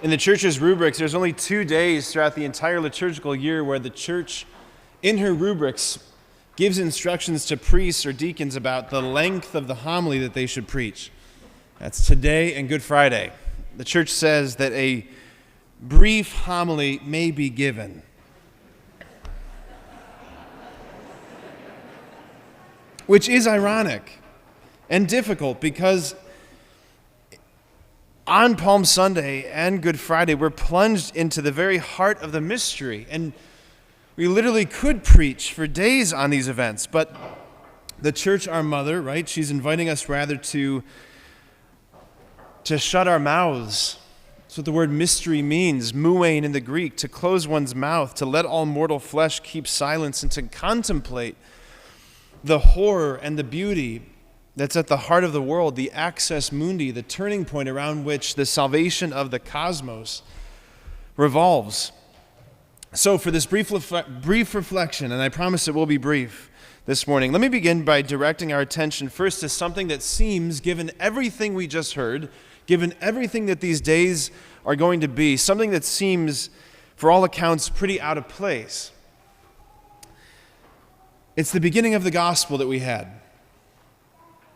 In the church's rubrics, there's only 2 days throughout the entire liturgical year where the church, in her rubrics, gives instructions to priests or deacons about the length of the homily that they should preach. That's today and Good Friday. The church says that a brief homily may be given. Which is ironic and difficult because on Palm Sunday and Good Friday, we're plunged into the very heart of the mystery. And we literally could preach for days on these events. But the church, our mother, right, she's inviting us rather to shut our mouths. That's what the word mystery means, muein in the Greek, to close one's mouth, to let all mortal flesh keep silence, and to contemplate the horror and the beauty that's at the heart of the world, the axis mundi, the turning point around which the salvation of the cosmos revolves. So for this brief reflection, and I promise it will be brief this morning, let me begin by directing our attention first to something that seems, given everything we just heard, given everything that these days are going to be, something that seems, for all accounts, pretty out of place. It's the beginning of the gospel that we had.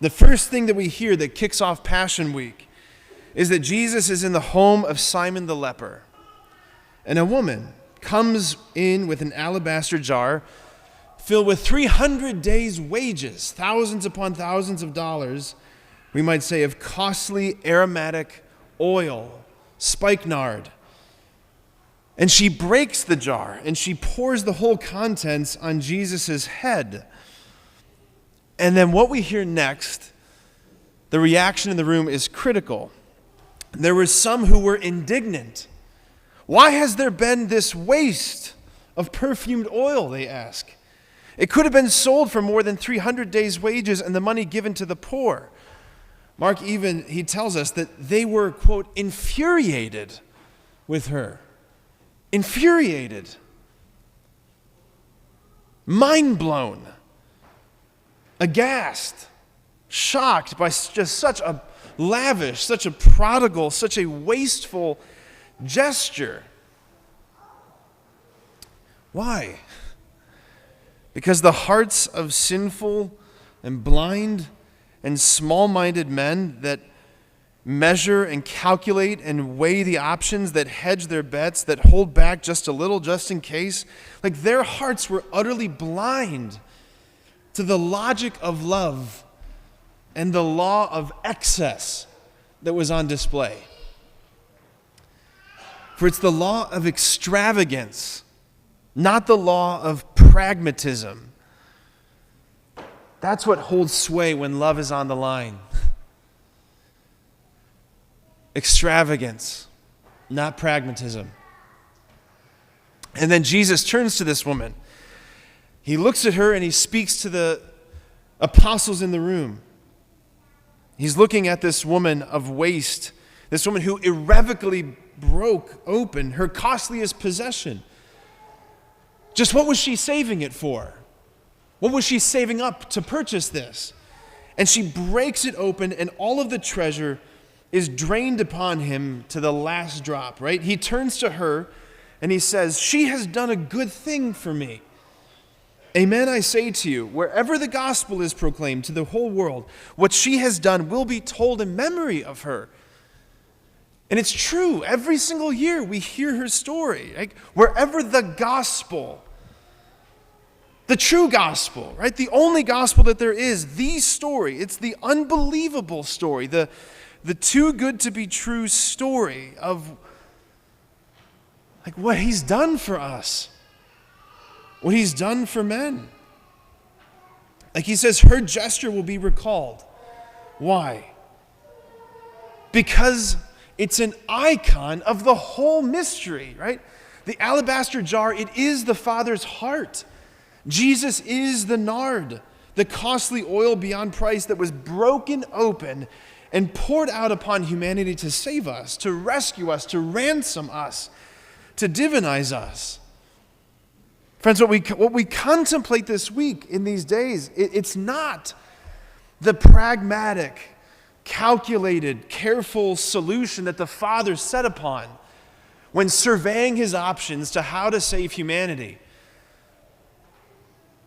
The first thing that we hear that kicks off Passion Week is that Jesus is in the home of Simon the leper. And a woman comes in with an alabaster jar filled with 300 days' wages, thousands upon thousands of dollars, we might say, of costly aromatic oil, spikenard. And she breaks the jar and she pours the whole contents on Jesus' head. And then what we hear next, the reaction in the room is critical. There were some who were indignant. Why has there been this waste of perfumed oil, they ask. It could have been sold for more than 300 days' wages and the money given to the poor. Mark he tells us that they were, quote, infuriated with her. Infuriated. Mind blown. Aghast, shocked by just such a lavish, such a prodigal, such a wasteful gesture. Why? Because the hearts of sinful and blind and small-minded men that measure and calculate and weigh the options, that hedge their bets, that hold back just a little just in case, like their hearts were utterly blind to the logic of love and the law of excess that was on display. For it's the law of extravagance, not the law of pragmatism. That's what holds sway when love is on the line. Extravagance, not pragmatism. And then Jesus turns to this woman. He looks at her and he speaks to the apostles in the room. He's looking at this woman of waste, this woman who irrevocably broke open her costliest possession. Just what was she saving it for? What was she saving up to purchase this? And she breaks it open, and all of the treasure is drained upon him to the last drop, right? He turns to her and he says, "She has done a good thing for me. Amen, I say to you, wherever the gospel is proclaimed to the whole world, what she has done will be told in memory of her." And it's true. Every single year we hear her story. Like, wherever the gospel, the true gospel, right? The only gospel that there is, the story. It's the unbelievable story, the too good to be true story of like what he's done for us. What he's done for men. Like he says, her gesture will be recalled. Why? Because it's an icon of the whole mystery, right? The alabaster jar, it is the Father's heart. Jesus is the nard, the costly oil beyond price that was broken open and poured out upon humanity to save us, to rescue us, to ransom us, to divinize us. Friends, what we contemplate this week in these days, it's not the pragmatic, calculated, careful solution that the Father set upon when surveying his options to how to save humanity.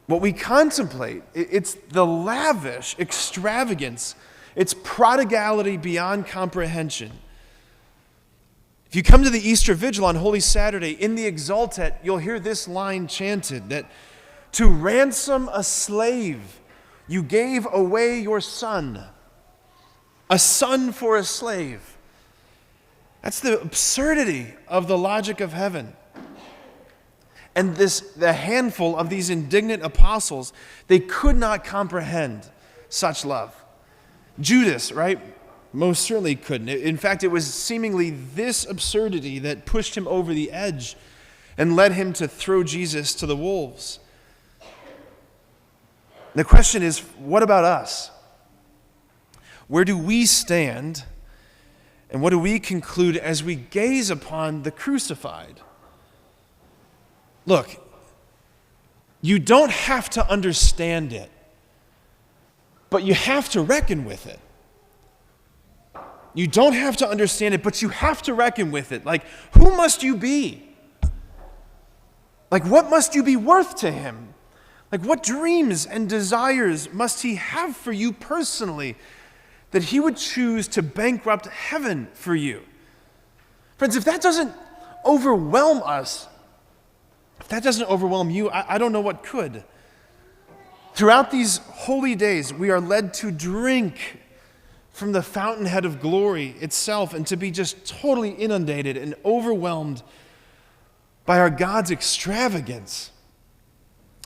What we contemplate, it's the lavish extravagance, it's prodigality beyond comprehension. If you come to the Easter Vigil on Holy Saturday, in the Exultet, you'll hear this line chanted, that to ransom a slave, you gave away your son. A son for a slave. That's the absurdity of the logic of heaven. And the handful of these indignant apostles, they could not comprehend such love. Judas, right? Most certainly couldn't. In fact, it was seemingly this absurdity that pushed him over the edge and led him to throw Jesus to the wolves. The question is, what about us? Where do we stand, and what do we conclude as we gaze upon the crucified? Look, you don't have to understand it, but you have to reckon with it. You don't have to understand it, but you have to reckon with it. Like, who must you be? Like, what must you be worth to him? Like, what dreams and desires must he have for you personally that he would choose to bankrupt heaven for you? Friends, if that doesn't overwhelm us, if that doesn't overwhelm you, I don't know what could. Throughout these holy days, we are led to drink from the fountainhead of glory itself and to be just totally inundated and overwhelmed by our God's extravagance.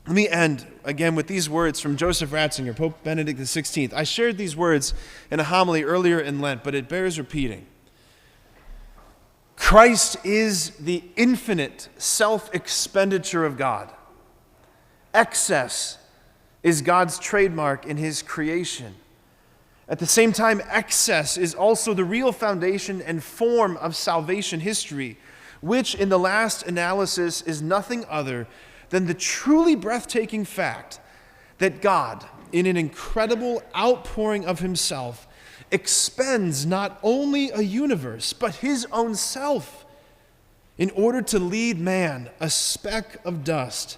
Let me end again with these words from Joseph Ratzinger, Pope Benedict XVI. I shared these words in a homily earlier in Lent, but it bears repeating. Christ is the infinite self-expenditure of God. Excess is God's trademark in his creation. At the same time, excess is also the real foundation and form of salvation history, which in the last analysis is nothing other than the truly breathtaking fact that God, in an incredible outpouring of himself, expends not only a universe, but his own self in order to lead man, a speck of dust,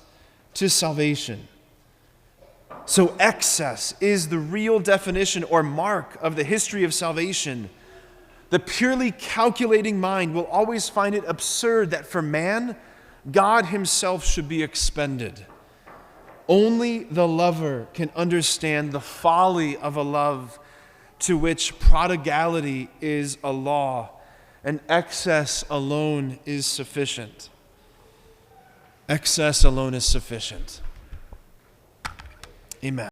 to salvation. So excess is the real definition or mark of the history of salvation. The purely calculating mind will always find it absurd that for man, God himself should be expended. Only the lover can understand the folly of a love to which prodigality is a law, and excess alone is sufficient. Excess alone is sufficient. Amen.